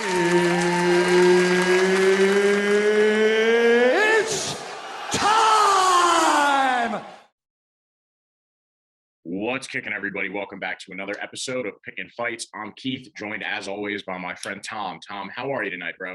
It's time! What's kicking, everybody? Welcome back to another episode of Pickin Fights. I'm Keith, joined as always by my friend Tom. Tom, how are you tonight, bro?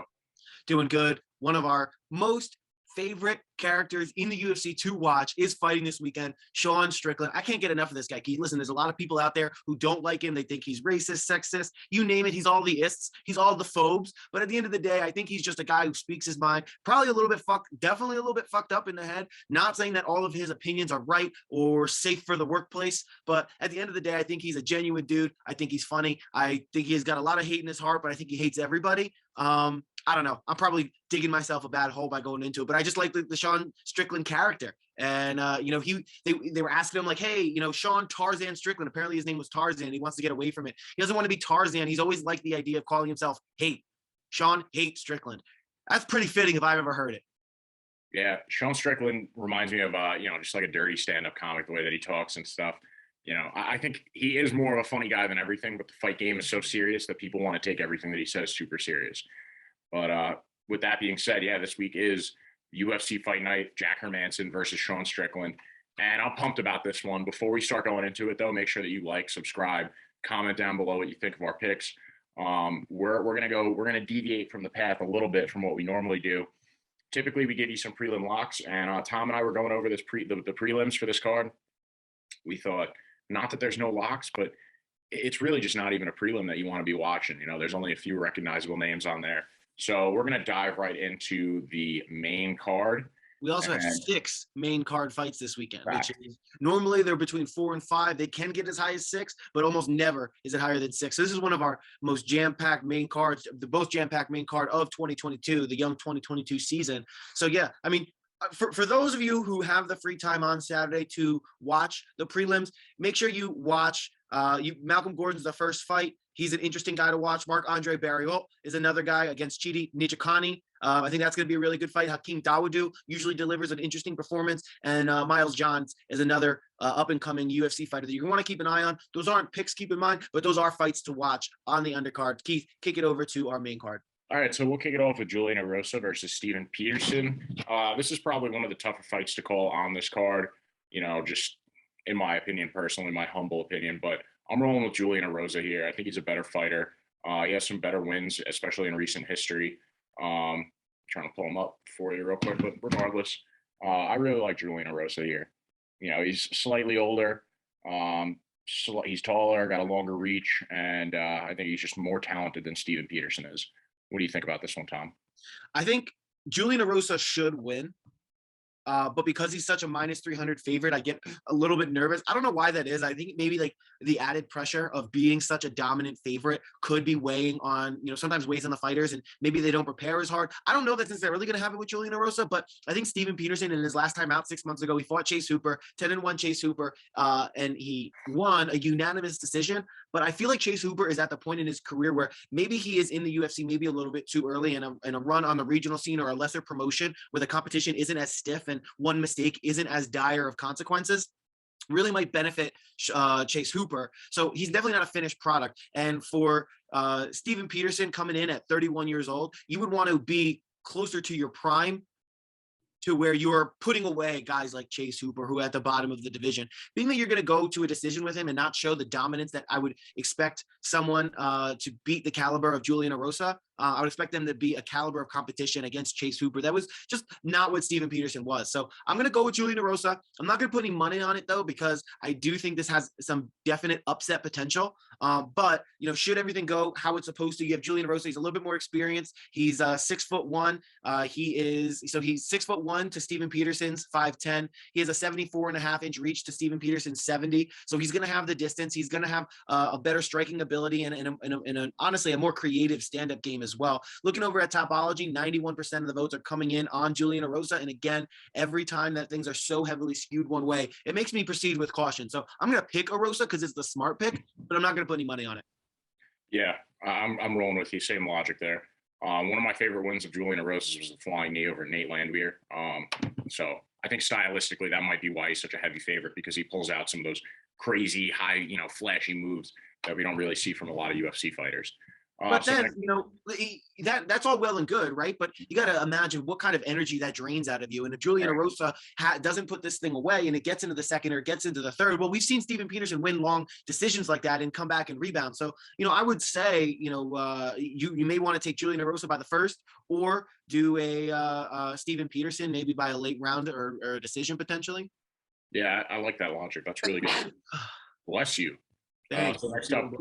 Doing good. One of our most favorite characters in the UFC to watch is fighting this weekend, Sean Strickland. I can't get enough of this guy, Keith. Listen, there's a lot of people out there who don't like him. They think he's racist, sexist, you name it. He's all the ists. He's all the phobes. But at the end of the day, I think he's just a guy who speaks his mind, probably a little bit definitely a little bit fucked up in the head. Not saying that all of his opinions are right or safe for the workplace, but at the end of the day, I think he's a genuine dude. I think he's funny. I think he's got a lot of hate in his heart, but I think he hates everybody. I don't know. I'm probably digging myself a bad hole by going into it, but I just like the Sean Strickland character. And, they were asking him like, hey, Sean Tarzan Strickland, apparently his name was Tarzan. He wants to get away from it. He doesn't want to be Tarzan. He's always liked the idea of calling himself Sean Hate Strickland. That's pretty fitting if I've ever heard it. Yeah, Sean Strickland reminds me of, just like a dirty stand-up comic, the way that he talks and stuff. I think he is more of a funny guy than everything, but the fight game is so serious that people want to take everything that he says super serious. But with that being said, yeah, this week is UFC Fight Night, Jack Hermansson versus Sean Strickland. And I'm pumped about this one. Before we start going into it, though, make sure that you like, subscribe, comment down below what you think of our picks. We're gonna deviate from the path a little bit from what we normally do. Typically, we give you some prelim locks, and Tom and I were going over the prelims for this card. We thought, not that there's no locks, but it's really just not even a prelim that you want to be watching. There's only a few recognizable names on there. So we're going to dive right into the main card. We also have 6 main card fights this weekend, which is normally they're between 4 and 5. They can get as high as 6, but almost never is it higher than 6. So this is one of our most jam-packed main cards, the most jam-packed main card of 2022, the young 2022 season. So yeah, I mean, for those of you who have the free time on Saturday to watch the prelims, make sure you watch Malcolm Gordon's the first fight. He's an interesting guy to watch. Marc-Andre Barriault is another guy against Chidi Njokuani. I think that's going to be a really good fight. Hakeem Dawodu usually delivers an interesting performance. And Miles Johns is another up-and-coming UFC fighter that you're going to want to keep an eye on. Those aren't picks, keep in mind, but those are fights to watch on the undercard. Keith, kick it over to our main card. All right, so we'll kick it off with Julian Erosa versus Steven Peterson. This is probably one of the tougher fights to call on this card, just in my opinion, personally, my humble opinion. But I'm rolling with Julian Erosa here. I think he's a better fighter. He has some better wins, especially in recent history. Trying to pull him up for you real quick, but regardless, I really like Julian Erosa here. He's slightly older. He's taller, got a longer reach, and I think he's just more talented than Steven Peterson is. What do you think about this one, Tom? I think Julian Erosa should win. But because he's such a minus 300 favorite, I get a little bit nervous. I don't know why that is. I think maybe like the added pressure of being such a dominant favorite could be weighing on, sometimes weighs on the fighters, and maybe they don't prepare as hard. I don't know that necessarily going to happen with Julian Erosa, but I think Steven Peterson in his last time out 6 months ago, he fought Chase Hooper, 10-1 Chase Hooper, and he won a unanimous decision. But I feel like Chase Hooper is at the point in his career where maybe he is in the UFC maybe a little bit too early in a run on the regional scene or a lesser promotion where the competition isn't as stiff and one mistake isn't as dire of consequences. Really might benefit Chase Hooper. So he's definitely not a finished product. And for Steven Peterson coming in at 31 years old, you would want to be closer to your prime, to where you're putting away guys like Chase Hooper, who are at the bottom of the division. Being that you're going to go to a decision with him and not show the dominance that I would expect someone to beat the caliber of Julian Erosa, I would expect them to be a caliber of competition against Chase Hooper. That was just not what Steven Peterson was. So I'm going to go with Julian Erosa. I'm not going to put any money on it, though, because I do think this has some definite upset potential. But, should everything go how it's supposed to, you have Julian Erosa. He's a little bit more experienced. He's 6'1". He's 6'1" to Steven Peterson's 5'10". He has a 74.5-inch reach to Steven Peterson's 70. So he's going to have the distance. He's going to have a better striking ability and honestly, a more creative stand-up game as well. Looking over at Topology, 91% of the votes are coming in on Julian Erosa. And again, every time that things are so heavily skewed one way, it makes me proceed with caution. So I'm going to pick Erosa because it's the smart pick, but I'm not going to put any money on it. Yeah, I'm rolling with you. Same logic there. One of my favorite wins of Julian Erosa was the flying knee over Nate Landwehr. So I think stylistically that might be why he's such a heavy favorite, because he pulls out some of those crazy high, flashy moves that we don't really see from a lot of UFC fighters. But then, that's all well and good, right? But you got to imagine what kind of energy that drains out of you. And if Julian Erosa doesn't put this thing away and it gets into the second or it gets into the third, well, we've seen Steven Peterson win long decisions like that and come back and rebound. So, I would say, you may want to take Julian Erosa by the first or do a Steven Peterson maybe by a late round or a decision potentially. Yeah, I like that logic. That's really good. Bless you. So next up,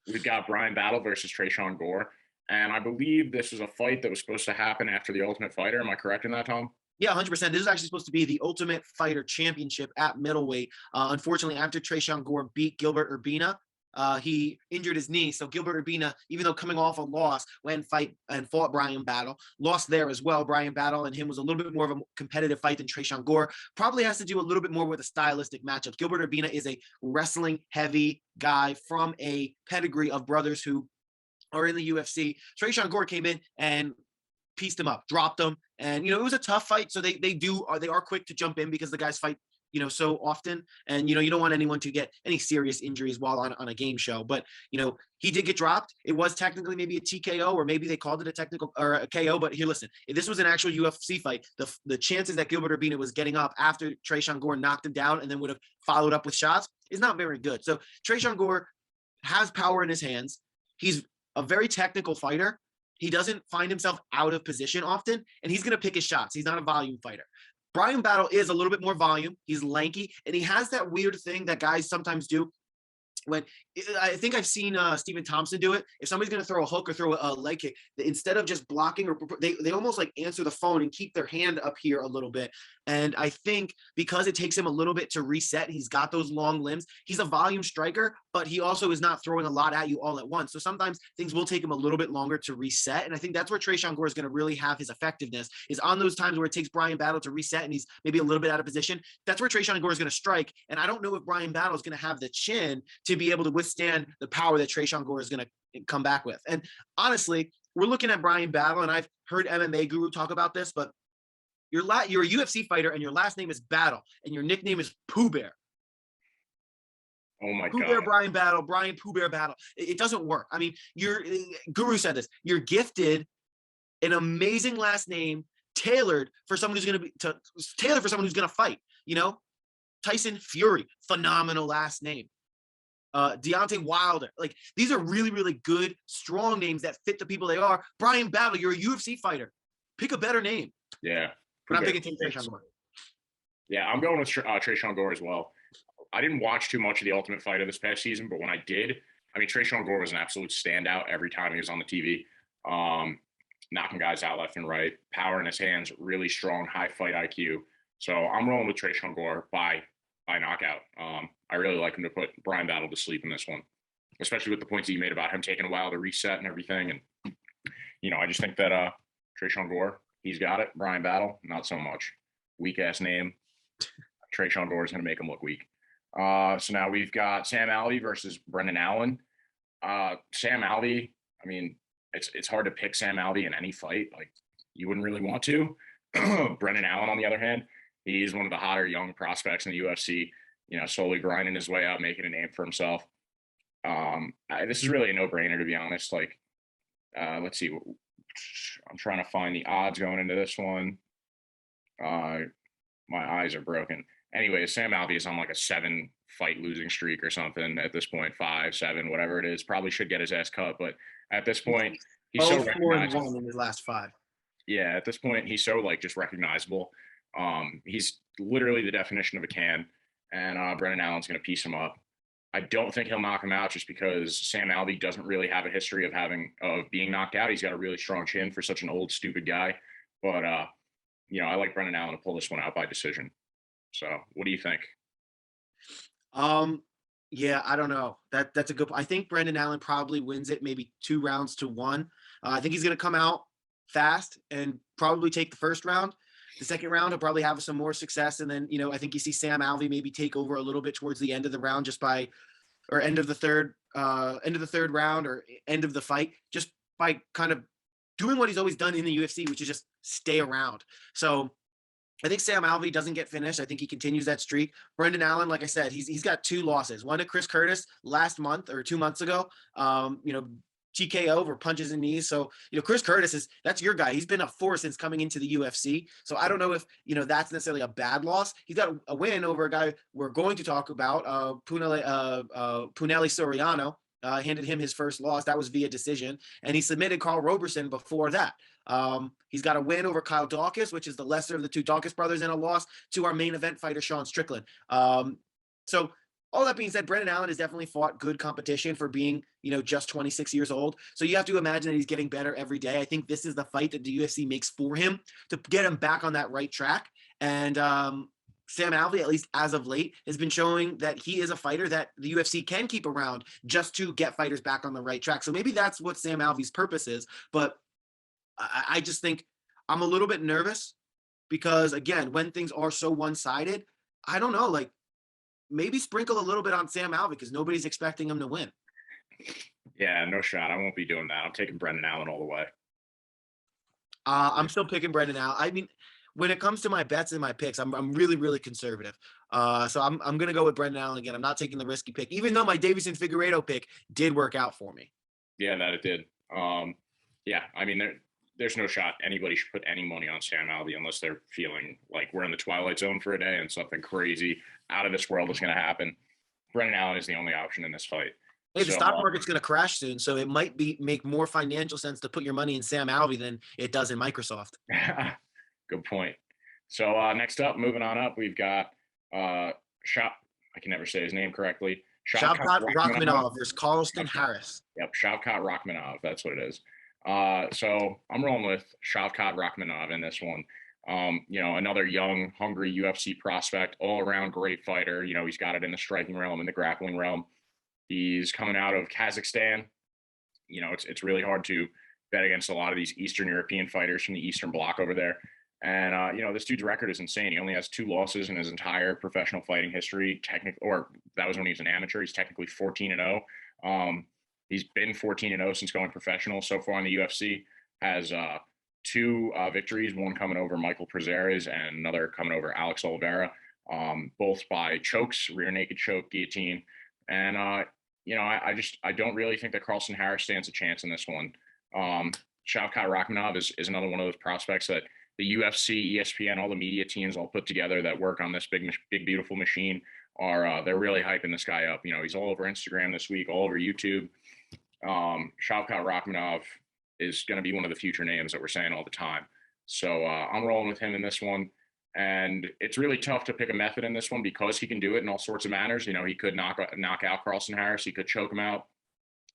we've got Bryan Battle versus Tresean Gore. And I believe this was a fight that was supposed to happen after the Ultimate Fighter. Am I correct in that, Tom? Yeah, 100%. This is actually supposed to be the Ultimate Fighter Championship at middleweight. Unfortunately, after Tresean Gore beat Gilbert Urbina, he injured his knee. So Gilbert Urbina, even though coming off a loss, went and fought Bryan Battle, lost there as well. Bryan Battle and him was a little bit more of a competitive fight than Tresean Gore. Probably has to do a little bit more with a stylistic matchup. Gilbert Urbina is a wrestling heavy guy from a pedigree of brothers who are in the UFC. Tresean Gore came in and pieced him up, dropped him. And, it was a tough fight. So they are quick to jump in because the guys fight so often. And, you don't want anyone to get any serious injuries while on a game show. But, he did get dropped. It was technically maybe a TKO, or maybe they called it a technical or a KO. But here, listen, if this was an actual UFC fight, the chances that Gilbert Urbina was getting up after Tresean Gore knocked him down and then would have followed up with shots is not very good. So Tresean Gore has power in his hands. He's a very technical fighter. He doesn't find himself out of position often, and he's going to pick his shots. He's not a volume fighter. Bryan Battle is a little bit more volume. He's lanky, and he has that weird thing that guys sometimes do. When I think I've seen Stephen Thompson do it. If somebody's going to throw a hook or throw a leg kick, instead of just blocking, or they almost like answer the phone and keep their hand up here a little bit. And I think because it takes him a little bit to reset, he's got those long limbs. He's a volume striker, but he also is not throwing a lot at you all at once. So sometimes things will take him a little bit longer to reset. And I think that's where Tresean Gore is going to really have his effectiveness, is on those times where it takes Bryan Battle to reset and he's maybe a little bit out of position. That's where Tresean Gore is going to strike. And I don't know if Bryan Battle is going to have the chin to be able to withstand the power that Tresean Gore is going to come back with. And honestly, we're looking at Bryan Battle, and I've heard MMA Guru talk about this, but you're a UFC fighter and your last name is Battle and your nickname is Pooh Bear. Oh my Pooh God. Bear Bryan Battle, Bryan Pooh Bear Battle. It doesn't work. I mean, Guru said this. You're gifted an amazing last name tailored for someone who's going to fight. Tyson Fury, phenomenal last name. Deontay Wilder, like these are really, really good, strong names that fit the people they are. Bryan Battle, you're a UFC fighter. Pick a better name. Yeah. But I'm picking Tresean Gore. Yeah, I'm going with Tresean Gore as well. I didn't watch too much of the Ultimate Fighter this past season, but when I did, I mean, Tresean Gore was an absolute standout every time he was on the TV. Knocking guys out left and right, power in his hands, really strong, high fight IQ. So I'm rolling with Tresean Gore by knockout. I really like him to put Bryan Battle to sleep in this one, especially with the points that you made about him taking a while to reset and everything. And, I just think that Tresean Gore, he's got it. Bryan Battle, not so much. Weak-ass name. Tresean Gore is going to make him look weak. So now we've got Sam Alvey versus Brendan Allen. Sam Alvey, I mean, it's hard to pick Sam Alvey in any fight. Like, you wouldn't really want to. Brendan Allen, on the other hand, he's one of the hotter young prospects in the UFC, slowly grinding his way up, making a name for himself. This is really a no-brainer, to be honest. Like, let's see. I'm trying to find the odds going into this one. My eyes are broken. Anyway, Sam Alvey is on like a 7-fight losing streak or something at this point, 5, 7, whatever it is. Probably should get his ass cut, but at this point, he's so recognizable in his last 5. Yeah, at this point, he's so just recognizable. He's literally the definition of a can, and Brendan Allen's going to piece him up. I don't think he'll knock him out just because Sam Alvey doesn't really have a history of being knocked out. He's got a really strong chin for such an old, stupid guy. But, I like Brendan Allen to pull this one out by decision. So what do you think? Yeah, I don't know. That's a good. I think Brendan Allen probably wins it maybe 2 rounds to 1. I think he's going to come out fast and probably take the first round. The second round, he'll probably have some more success. And then, I think you see Sam Alvey maybe take over a little bit towards the end of the round or end of the third round or end of the fight, just by kind of doing what he's always done in the UFC, which is just stay around. So I think Sam Alvey doesn't get finished. I think he continues that streak. Brendan Allen, like I said, he's got 2 losses. One to Chris Curtis last month or 2 months ago. TKO over punches and knees. So, Chris Curtis that's your guy. He's been a force since coming into the UFC. So I don't know if, that's necessarily a bad loss. He's got a win over a guy we're going to talk about, Punahele Soriano. Handed him his first loss. That was via decision. And he submitted Carl Roberson before that. He's got a win over Kyle Dawkins, which is the lesser of the two Dawkins brothers, and a loss to our main event fighter, Sean Strickland. So all that being said, Brendan Allen has definitely fought good competition for being, just 26 years old. So you have to imagine that he's getting better every day. I think this is the fight that the UFC makes for him to get him back on that right track. And Sam Alvey, at least as of late, has been showing that he is a fighter that the UFC can keep around just to get fighters back on the right track. So maybe that's what Sam Alvey's purpose is. But I just think I'm a little bit nervous because, again, when things are so one-sided, I don't know, maybe sprinkle a little bit on Sam Alvey because nobody's expecting him to win. Yeah, no shot. I won't be doing that. I'm taking Brendan Allen all the way. I'm still picking Brendan Allen. I mean, when it comes to my bets and my picks, I'm really, really conservative. So I'm going to go with Brendan Allen again. I'm not taking the risky pick, even though my Davison Figueiredo pick did work out for me. Yeah, that it did. Yeah, I mean, there's no shot anybody should put any money on Sam Alvey unless they're feeling like we're in the twilight zone for a day and something crazy out of this world is going to happen. Brendan Allen is the only option in this fight. Hey, the stock market's going to crash soon, so it might make more financial sense to put your money in Sam Alvey than it does in Microsoft. Good point. So next up, moving on up, we've got I can never say his name correctly. Shavkat Rakhmonov versus Carlston Harris. Yep, Shavkat Rakhmonov. That's what it is. So I'm rolling with Shavkat Rakhmonov in this one. Another young, hungry UFC prospect, all-around great fighter. He's got it in the striking realm, in the grappling realm. He's coming out of Kazakhstan. It's really hard to bet against a lot of these Eastern European fighters from the Eastern Bloc over there. And, this dude's record is insane. He only has 2 losses in his entire professional fighting history. Or that was when he was an amateur. He's technically 14-0. He's been 14-0 since going professional so far in the UFC. Has 2 victories, one coming over Michael Prazeres and another coming over Alex Oliveira, both by chokes, rear naked choke, guillotine. And, I don't really think that Carlston Harris stands a chance in this one. Shavkat Rakhmonov is another one of those prospects that the UFC, ESPN, all the media teams all put together that work on this big, beautiful machine they're really hyping this guy up. He's all over Instagram this week, all over YouTube. Shavkat Rakhmonov is going to be one of the future names that we're saying all the time. So I'm rolling with him in this one. And it's really tough to pick a method in this one because he can do it in all sorts of manners. He could knock out Carlston Harris. He could choke him out,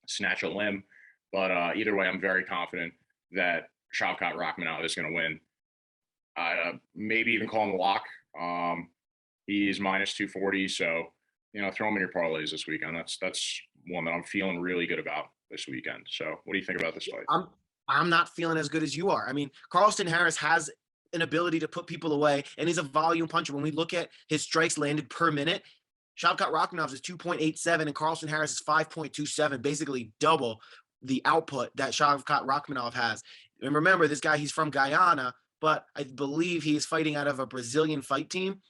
snatch a limb. But either way, I'm very confident that Shavkat Rakhmonov is going to win. Maybe even call him a lock. He's minus 240. So, throw him in your parlays this weekend. That's one that I'm feeling really good about this weekend. So what do you think about this fight? I'm not feeling as good as you are. I mean, Carlston Harris has an ability to put people away, and he's a volume puncher. When we look at his strikes landed per minute, Shavkat Rakhmonov is 2.87 and Carlston Harris is 5.27, basically double the output that Shavkat Rakhmonov has. And remember, this guy, he's from Guyana, but I believe he is fighting out of a Brazilian fight team.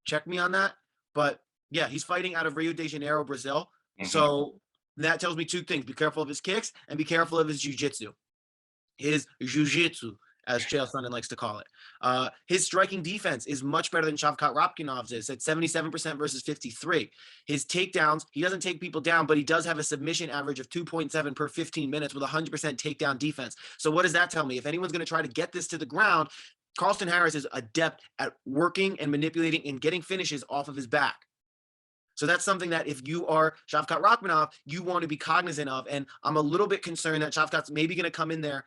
Check me on that. But yeah, he's fighting out of Rio de Janeiro, Brazil. Mm-hmm. So that tells me 2 things. Be careful of his kicks and be careful of his jiu-jitsu. His jiu-jitsu, as Chael Sonnen likes to call it. His striking defense is much better than Shavkat Rakhmonov's is at 77% versus 53. His takedowns, he doesn't take people down, but he does have a submission average of 2.7 per 15 minutes with 100% takedown defense. So what does that tell me? If anyone's going to try to get this to the ground, Carlston Harris is adept at working and manipulating and getting finishes off of his back. So that's something that if you are Shavkat Rakhmonov, you want to be cognizant of. And I'm a little bit concerned that Shavkat's maybe going to come in there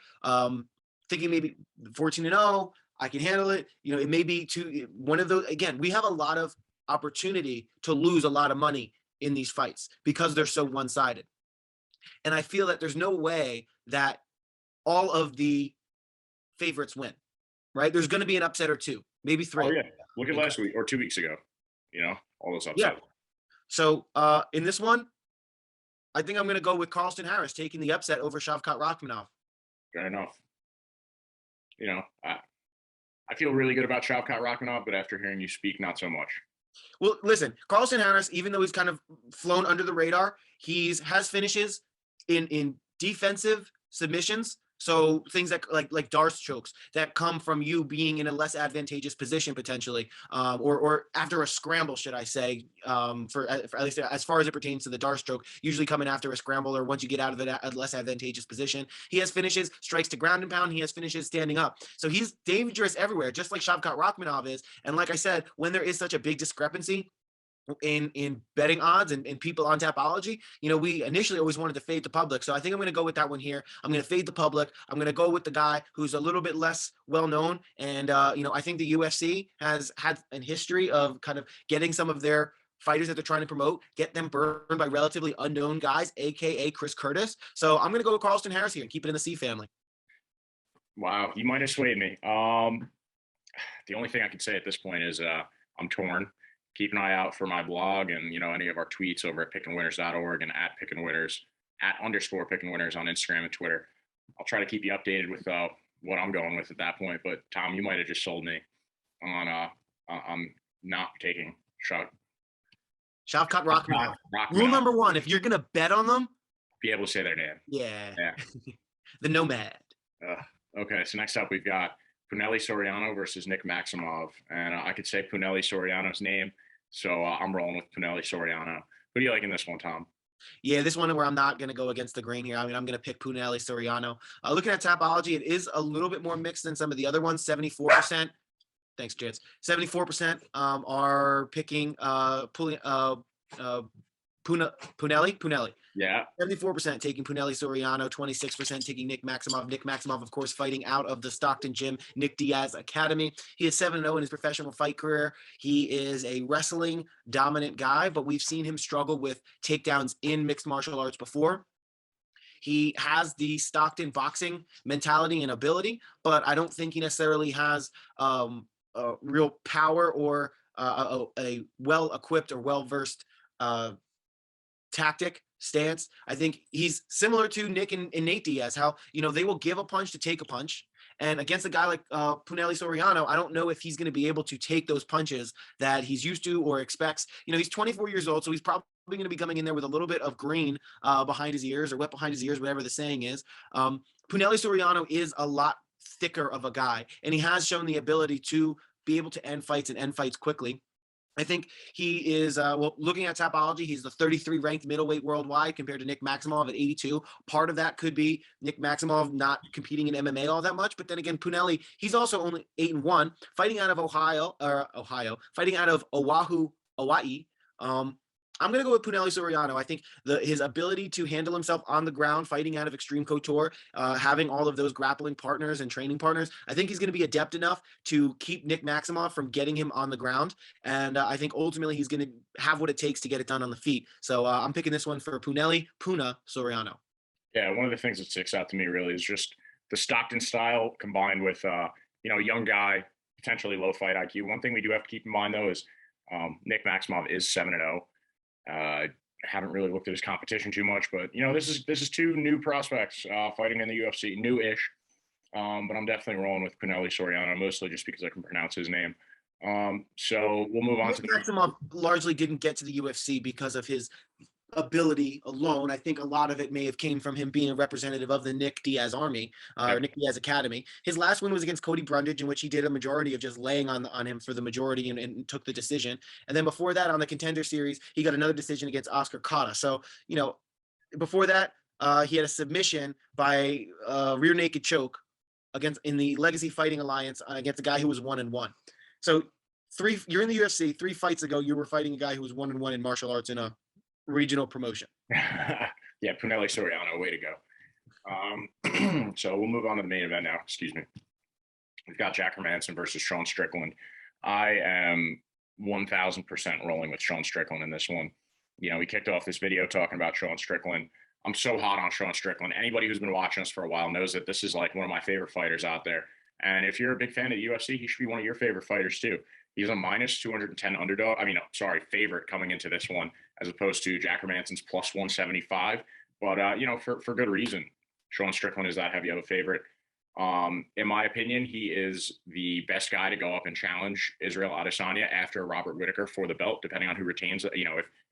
thinking maybe 14-0, I can handle it. It may be one of those. Again, we have a lot of opportunity to lose a lot of money in these fights because they're so one-sided. And I feel that there's no way that all of the favorites win, right? There's going to be an upset or 2, maybe 3. Oh, yeah. Look at last week or 2 weeks ago, all those upsets. Yeah. So in this one, I think I'm going to go with Carlston Harris taking the upset over Shavkat Rakhmonov. Fair enough. I feel really good about Shavkat Rakhmonov, but after hearing you speak, not so much. Well, listen, Carlston Harris, even though he's kind of flown under the radar, has finishes in defensive submissions. So things that like Darce chokes that come from you being in a less advantageous position potentially, or after a scramble, should I say, for at least as far as it pertains to the Darce choke, usually coming after a scramble or once you get out of a less advantageous position. He has finishes, strikes to ground and pound. He has finishes standing up. So he's dangerous everywhere, just like Shavkat Rakhmonov is. And like I said, when there is such a big discrepancy in betting odds and people on Tapology, we initially always wanted to fade the public. So I think I'm going to go with that one here. I'm going to fade the public. I'm going to go with the guy who's a little bit less well known. And, I think the UFC has had a history of kind of getting some of their fighters that they're trying to promote, get them burned by relatively unknown guys, aka Chris Curtis. So I'm going to go with Carlston Harris here and keep it in the C family. Wow, you might have swayed me. The only thing I can say at this point is I'm torn. Keep an eye out for my blog and, any of our tweets over at pickinwinners.org and at pickinwinners, @_ pickinwinners on Instagram and Twitter. I'll try to keep you updated with what I'm going with at that point. But Tom, you might have just sold me on not taking Shavkat Rakhmonov. Rule number one, if you're going to bet on them, be able to say their name. Yeah. The Nomad. Okay, so next up we've got Punahele Soriano versus Nick Maximov. And I could say Punahele Soriano's name, so I'm rolling with Punahele Soriano. Who do you like in this one, Tom? Yeah, this one where I'm not going to go against the grain here. I mean, I'm going to pick Punahele Soriano. Looking at Tapology, it is a little bit more mixed than some of the other ones, 74%. Thanks, Jits. 74% are picking Punahele. Yeah. 74% taking Punahele Soriano, 26% taking Nick Maximov. Nick Maximov, of course, fighting out of the Stockton Gym, Nick Diaz Academy. He is 7-0 in his professional fight career. He is a wrestling dominant guy, but we've seen him struggle with takedowns in mixed martial arts before. He has the Stockton boxing mentality and ability, but I don't think he necessarily has real power or a well-equipped or well-versed tactic stance. I think he's similar to Nick and Nate Diaz, how, they will give a punch to take a punch. And against a guy like Punahele Soriano, I don't know if he's going to be able to take those punches that he's used to or expects. He's 24 years old, so he's probably going to be coming in there with a little bit of green behind his ears or wet behind his ears, whatever the saying is. Punahele Soriano is a lot thicker of a guy, and he has shown the ability to be able to end fights and end fights quickly. I think he is, looking at Tapology, he's the 33 ranked middleweight worldwide compared to Nick Maximov at 82. Part of that could be Nick Maximov not competing in MMA all that much. But then again, Punahele, he's also only 8-1, fighting out of fighting out of Oahu, Hawaii. I'm going to go with Punahele Soriano. I think his ability to handle himself on the ground, fighting out of Extreme Couture, having all of those grappling partners and training partners, I think he's going to be adept enough to keep Nick Maximov from getting him on the ground. And I think ultimately he's going to have what it takes to get it done on the feet. So I'm picking this one for Punahele Soriano. Yeah, one of the things that sticks out to me really is just the Stockton style combined with, young guy, potentially low fight IQ. One thing we do have to keep in mind, though, is Nick Maximov is 7-0. Haven't really looked at his competition too much, but this is two new prospects fighting in the UFC, new-ish. But I'm definitely rolling with Punahele Soriano, mostly just because I can pronounce his name. So we'll move on to Maximov largely didn't get to the UFC because of his ability alone. I think a lot of it may have came from him being a representative of the Nick Diaz Army or Nick Diaz Academy. His last win was against Cody Brundage, in which he did a majority of just laying on him for the majority and took the decision. And then before that, on the Contender Series, he got another decision against Oscar Cotta. So, before that, he had a submission by rear naked choke in the Legacy Fighting Alliance against a guy who was 1-1. So you're in the UFC. 3 fights ago, you were fighting a guy who was 1-1 in martial arts in a regional promotion. Yeah, Punahele Soriano, way to go. So we'll move on to the main event now. Excuse me. We've got Jack Hermansson versus Sean Strickland. I am 1,000% rolling with Sean Strickland in this one. We kicked off this video talking about Sean Strickland. I'm so hot on Sean Strickland. Anybody who's been watching us for a while knows that this is like one of my favorite fighters out there. And if you're a big fan of the UFC, he should be one of your favorite fighters too. He's a minus 210 underdog. Favorite coming into this one, as opposed to Jack Hermansson's plus 175. But, for good reason. Sean Strickland is that heavy of a favorite. In my opinion, he is the best guy to go up and challenge Israel Adesanya after Robert Whittaker for the belt, depending on who retains it.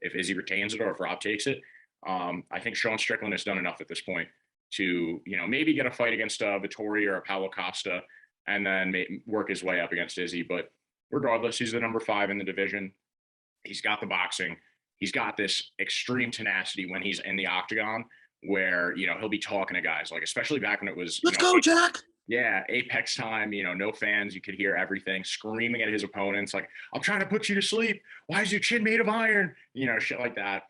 If Izzy retains it or if Rob takes it. I think Sean Strickland has done enough at this point to, maybe get a fight against Vittori or a Paulo Costa, and then work his way up against Izzy. But regardless, he's the number 5 in the division. He's got the boxing. He's got this extreme tenacity when he's in the octagon, where, he'll be talking to guys, like, especially back when it was, let's go, Jack. Yeah, Apex time, no fans. You could hear everything, screaming at his opponents, like, I'm trying to put you to sleep. Why is your chin made of iron? Shit like that.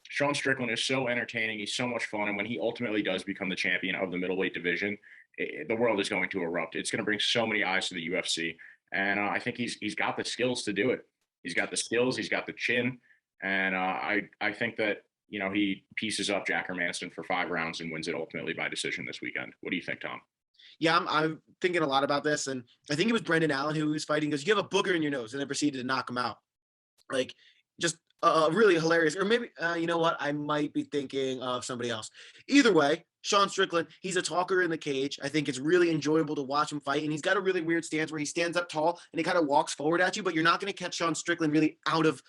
Sean Strickland is so entertaining. He's so much fun. And when he ultimately does become the champion of the middleweight division, the world is going to erupt. It's going to bring so many eyes to the UFC. And I think he's got the skills to do it. He's got the skills. He's got the chin. And I think that, he pieces up Jack Hermansson for 5 rounds and wins it ultimately by decision this weekend. What do you think, Tom? Yeah, I'm thinking a lot about this. And I think it was Brendan Allen who was fighting, because you have a booger in your nose, and then proceeded to knock him out. Like, just really hilarious. Or maybe, you know what? I might be thinking of somebody else. Either way, Sean Strickland, he's a talker in the cage. I think it's really enjoyable to watch him fight. And he's got a really weird stance where he stands up tall and he kind of walks forward at you, but you're not going to catch Sean Strickland really out of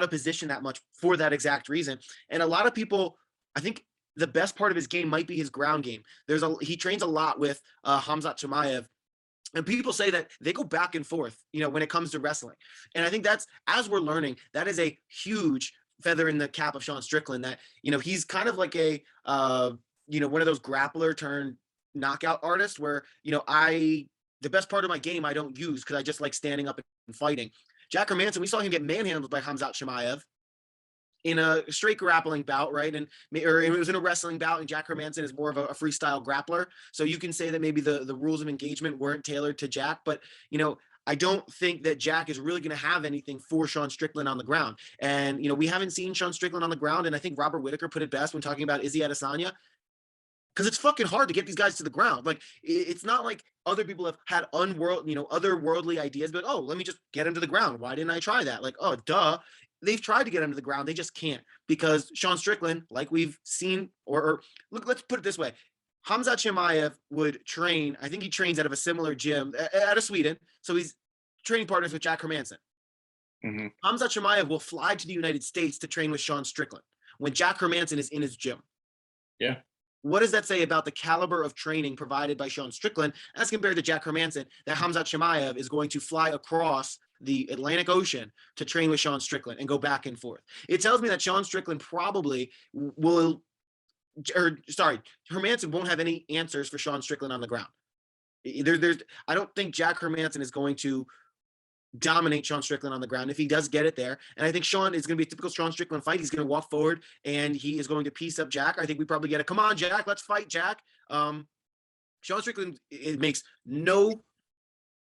position that much for that exact reason. And a lot of people, I think the best part of his game might be his ground game. He trains a lot with Khamzat Chimaev. And people say that they go back and forth, when it comes to wrestling. And I think that's, as we're learning, that is a huge feather in the cap of Sean Strickland, that, he's kind of like a, one of those grappler turned knockout artists where, the best part of my game I don't use because I just like standing up and fighting. Jack Hermansson, we saw him get manhandled by Khamzat Chimaev in a straight grappling bout, right? Or it was in a wrestling bout, and Jack Hermansson is more of a freestyle grappler. So you can say that maybe the rules of engagement weren't tailored to Jack, but, I don't think that Jack is really going to have anything for Sean Strickland on the ground. And, we haven't seen Sean Strickland on the ground, and I think Robert Whitaker put it best when talking about Izzy Adesanya, because it's fucking hard to get these guys to the ground. Like, it's not like other people have had otherworldly ideas, but, oh, let me just get him to the ground. Why didn't I try that? Like, oh, duh. They've tried to get him to the ground. They just can't, because Sean Strickland, like we've seen, or look, let's put it this way. Khamzat Chimaev would train, I think he trains out of a similar gym out of Sweden. So he's training partners with Jack Hermansson. Mm-hmm. Khamzat Chimaev will fly to the United States to train with Sean Strickland when Jack Hermansson is in his gym. Yeah. What does that say about the caliber of training provided by Sean Strickland as compared to Jack Hermansson, that Khamzat Chimaev is going to fly across the Atlantic Ocean to train with Sean Strickland and go back and forth? It tells me that Sean Strickland probably Hermansson won't have any answers for Sean Strickland on the ground. I don't think Jack Hermansson is going to dominate Sean Strickland on the ground if he does get it there. And I think Sean is going to be a typical Sean Strickland fight. He's going to walk forward and he is going to piece up Jack. I think we probably get a, come on, Jack, let's fight, Jack. Sean Strickland, he makes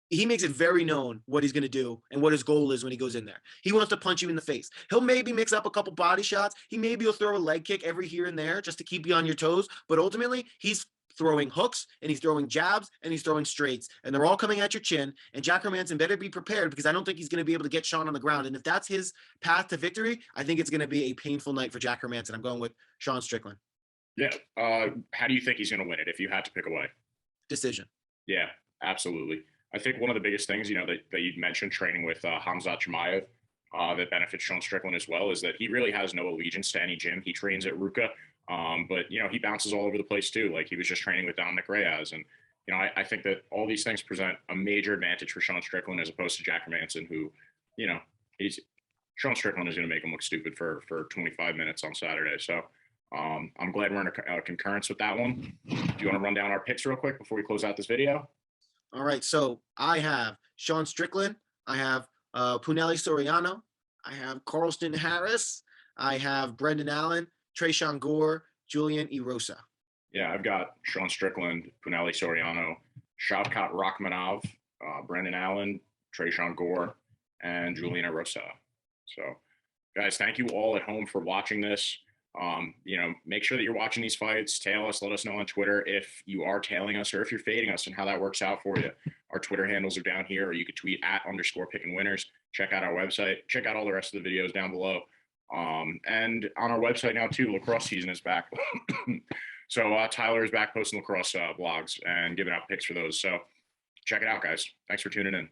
it very known what he's going to do and what his goal is when he goes in there. He wants to punch you in the face. He'll maybe mix up a couple body shots. Maybe he'll throw a leg kick every here and there just to keep you on your toes. But ultimately, he's throwing hooks and he's throwing jabs and he's throwing straights, and they're all coming at your chin. And Jack Hermansson better be prepared, because I don't think he's going to be able to get Sean on the ground. And if that's his path to victory, I think it's going to be a painful night for Jack Hermansson. I'm going with Sean Strickland. Yeah. How do you think he's going to win it if you had to pick a way? Decision. Yeah, absolutely. I think one of the biggest things, that you mentioned, training with Khamzat Chimaev, that benefits Sean Strickland as well, is that he really has no allegiance to any gym. He trains at Ruka, but, he bounces all over the place too. Like, he was just training with Dominic Reyes. And, I think that all these things present a major advantage for Sean Strickland as opposed to Jack Hermansson, who, Sean Strickland is going to make him look stupid for 25 minutes on Saturday. So I'm glad we're in a concurrence with that one. Do you want to run down our picks real quick before we close out this video? All right, so I have Sean Strickland, I have Punahele Soriano, I have Carlston Harris, I have Brendan Allen, Tresean Gore, Julian Erosa. Yeah, I've got Sean Strickland, Punahele Soriano, Shavkat Rakhmonov, Brendan Allen, Tresean Gore, and Julian Erosa. So, guys, thank you all at home for watching this. Make sure that you're watching these fights. Tail us, let us know on Twitter if you are tailing us or if you're fading us and how that works out for you. Our Twitter handles are down here, or you could tweet @_pickinwinners. Check out our website. Check out all the rest of the videos down below. And on our website now too, lacrosse season is back. So Tyler is back posting lacrosse blogs and giving out picks for those. So check it out, guys. Thanks for tuning in.